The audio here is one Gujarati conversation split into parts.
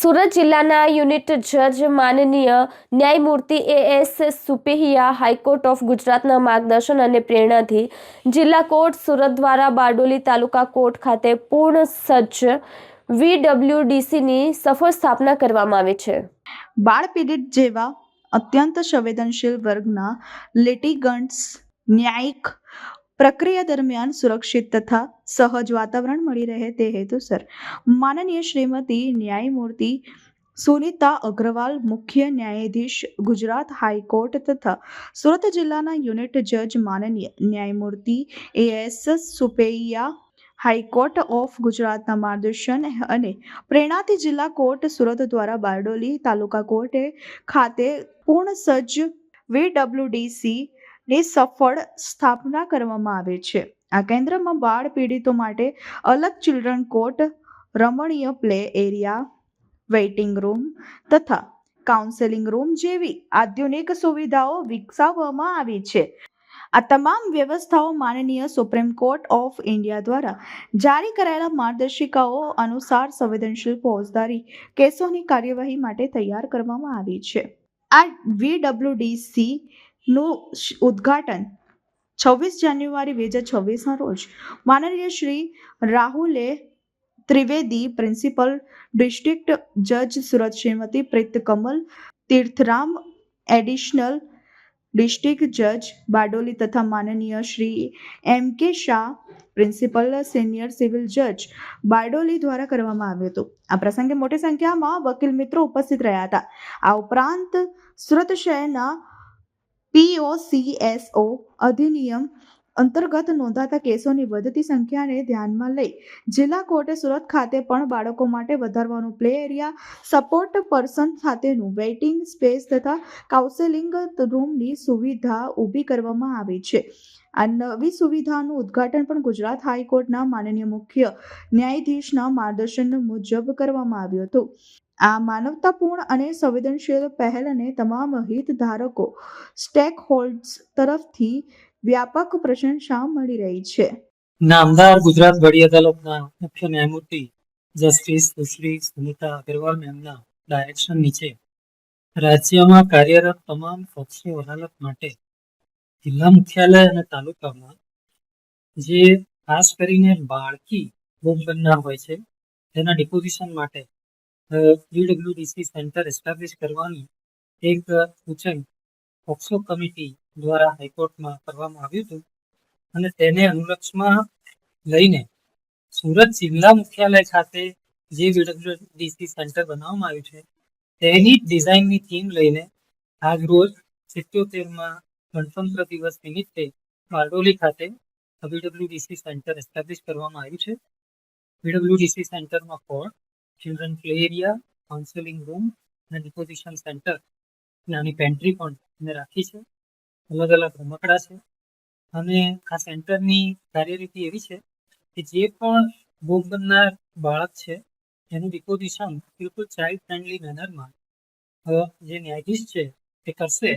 સુરત જિલ્લાના યુનિટ જજ માનનીય ન્યાયમૂર્તિ એએસ સુપેહિયા હાઈકોર્ટ ઓફ ગુજરાતના માર્ગદર્શન અને પ્રેરણાથી જિલ્લા કોર્ટ સુરત દ્વારા બારડોલી તાલુકા કોર્ટ ખાતે પૂર્ણ સજ્જ VWDCની સફળ સ્થાપના કરવામાં આવી છે। બાળ પીડિત જેવા અત્યંત સંવેદનશીલ વર્ગના લિટિગન્ટ્સ ન્યાયિક પ્રક્રિયા દરમિયાન સુરક્ષિત તથા સહજ વાતાવરણ મળી રહે તે હેતુસર માનનીય શ્રીમતી ન્યાયમૂર્તિ સુનિતા અગ્રવાલ મુખ્ય ન્યાયાધીશ ગુજરાત હાઈકોર્ટ તથા સુરત જિલ્લાના યુનિટ જજ માનનીય ન્યાયમૂર્તિ એએસ સુપેહિયા હાઈકોર્ટ ઓફ ગુજરાતના માર્ગદર્શન અને પ્રેરણાથી જિલ્લા કોર્ટ સુરત દ્વારા બારડોલી તાલુકા કોર્ટ ખાતે પૂર્ણ સજ્જ VWDC ની સફળ સ્થાપના કરવામાં આવે છે। આ કેન્દ્રમાં બાળ પીડિતો માટે અલગ ચિલ્ડ્રન કોર્ટ, રમણીય પ્લે એરિયા, વેઇટિંગ રૂમ તથા કાઉન્સેલિંગ રૂમ જેવી આધુનિક સુવિધાઓ વિકસાવવામાં આવી છે। આ તમામ વ્યવસ્થાઓ માનનીય સુપ્રીમ કોર્ટ ઓફ ઇન્ડિયા દ્વારા જારી કરાયેલા માર્ગદર્શિકાઓ અનુસાર સંવેદનશીલ ફોજદારી કેસોની કાર્યવાહી માટે તૈયાર કરવામાં આવી છે। આ VWDC નું ઉદ્ઘાટન 26 જાન્યુઆરી 2026 ના રોજ માનનીય શ્રી રાહુલે ત્રિવેદી પ્રિન્સિપલ ડિસ્ટ્રિક્ટ જજ સુરત શ્રીમતી પ્રીત કમલ તીર્થરામ એડિશનલ ડિસ્ટ્રિક્ટ જજ બારડોલી તથા માનનીય Shri MK Shah principal senior civil જજ બારડોલી દ્વારા કરવામાં આવ્યું હતું। આ પ્રસંગે મોટી સંખ્યામાં વકીલ મિત્રો ઉપસ્થિત રહ્યા હતા। આ ઉપરાંત સુરત શહેરના POCSO અધિનિયમ અંતર્ગત નોંધાતા કેસોની વધતી સંખ્યાને ધ્યાનમાં લઈ જિલ્લા કોર્ટે સુરત ખાતે પણ બાળકો માટે વધારવાનું પ્લે એરિયા, સપોર્ટ પર્સન સાથેનું વેઇટિંગ સ્પેસ તથા કાઉન્સેલિંગ રૂમની સુવિધા ઊભી કરવામાં આવી છે। આ નવી સુવિધાનું ઉદ્ઘાટન પણ ગુજરાત હાઈકોર્ટના માનનીય મુખ્ય ન્યાયાધીશના માર્ગદર્શન મુજબ કરવામાં આવ્યું હતું। આ માનવતાપૂર્ણ અને સંવેદનશીલ પહેલને તમામ હિતધારકો સ્ટેક હોલ્ડર્સ તરફથી વ્યાપક પ્રશંસા મળી રહી છે। નામદાર ગુજરાત વડી અદાલતના મુખ્ય ન્યાયમૂર્તિ જસ્ટિસ સુશ્રી સુનિતા અગ્રવાલ મેમના ડાયરેક્શન નીચે રાજ્યમાં કાર્યરત તમામ પોક્સો અદાલત માટે જિલ્લા મુખ્યાલય અને તાલુકામાં જે ખાસ કરીને બાળકી ભોગ બનનાર હોય છે તેના ડિપોઝિશન માટે VWDC સેન્ટર એસ્ટાબ્લિશ કરવાનું એક સૂચન પોક્સો કમિટી દ્વારા હાઈકોર્ટમાં કરવામાં આવ્યું હતું અને તેને અનુલક્ષમાં લઈને સુરત જિલ્લા મુખ્યાલય ખાતે જે VWDC સેન્ટર બનાવવામાં આવ્યું છે તેની ડિઝાઇનની થીમ લઈને આજ રોજ 77માં ગણતંત્ર દિવસ નિમિત્તે બારડોલી ખાતે VWDC સેન્ટર એસ્ટાબ્લિશ કરવામાં આવ્યું છે। VWDC સેન્ટરમાં court, children play area, counselling room અને ડિપોઝિશન સેન્ટર નાની પેન્ટ્રી પણ અમે રાખી છે। અલગ અલગ રમકડા છે અને આ સેન્ટરની કાર્યરીતિ એવી છે કે જે પણ ભોગ બનનાર બાળક છે એનું ડિપોઝિશન બિલકુલ ચાઇલ્ડ ફ્રેન્ડલી મેનરમાં જે ન્યાયાધીશ છે તે કરશે।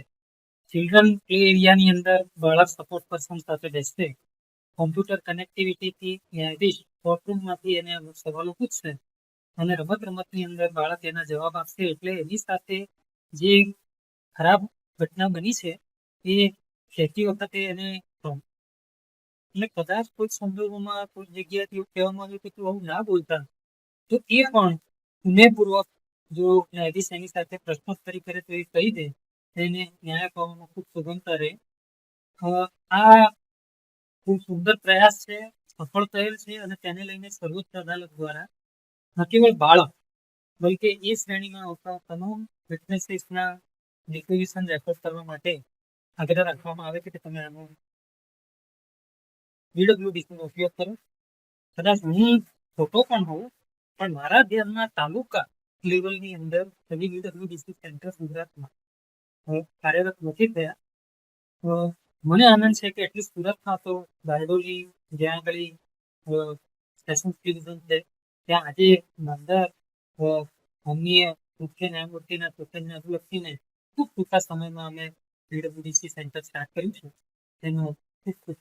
ચિલ્ડ્રન પ્લે એરિયાની અંદર બાળક સપોર્ટ પર્સન સાથે બેસશે। કોમ્પ્યુટર કનેક્ટિવિટીથી ન્યાયાધીશ કોર્ટરૂમમાંથી એને અમુક સવાલો પૂછશે અને રમતની અંદર બાળક એના જવાબ આપશે એટલે એની સાથે જે ખરાબ ઘટના બની છે એ કહેતી વખતે એને એટલે કદાચ કોઈ સંજોગોમાં કોઈ જગ્યાએથી એવું કહેવામાં આવ્યું કે તું આવું ના બોલતા તો એ પણ પુણ્યપૂર્વક જો ન્યાયાધીશ એની સાથે પ્રશ્નોત્તરી કરે તો એ કહી દે એને ન્યાય અપાવવામાં ખૂબ સુગમતા રહે। આ ખૂબ સુંદર પ્રયાસ છે, સફળ થયેલ છે અને તેને લઈને સર્વોચ્ચ અદાલત દ્વારા ન કેવળ બાળક બલકે એ શ્રેણીમાં આવતા તમામ વિટનેસીસના ડિપોઝિશન રેકોર્ડ કરવા માટે આગ્રહ રાખવામાં આવે છે કે તમે આનો VWDCનો ઉપયોગ કરો। કદાચ હું ખોટો પણ હોઉં પણ મારા ધ્યાનમાં તાલુકા લેવલની અંદર VWDC સેન્ટર ગુજરાતમાં કાર્યરત નથી થયા। મને આનંદ છે કે એટલી સુરતમાં તો બારડોલી જ્યાં આગળ સેશન્સ ડિવિઝન છે ત્યાં આજે નામદાર માનનીય મુખ્ય ન્યાયમૂર્તિના સૂચનને અનુલક્ષીને ખૂબ ટૂંકા સમયમાં અમે VWDC સેન્ટર સ્ટાર્ટ કર્યું છે તેનો ખૂબ ખૂબ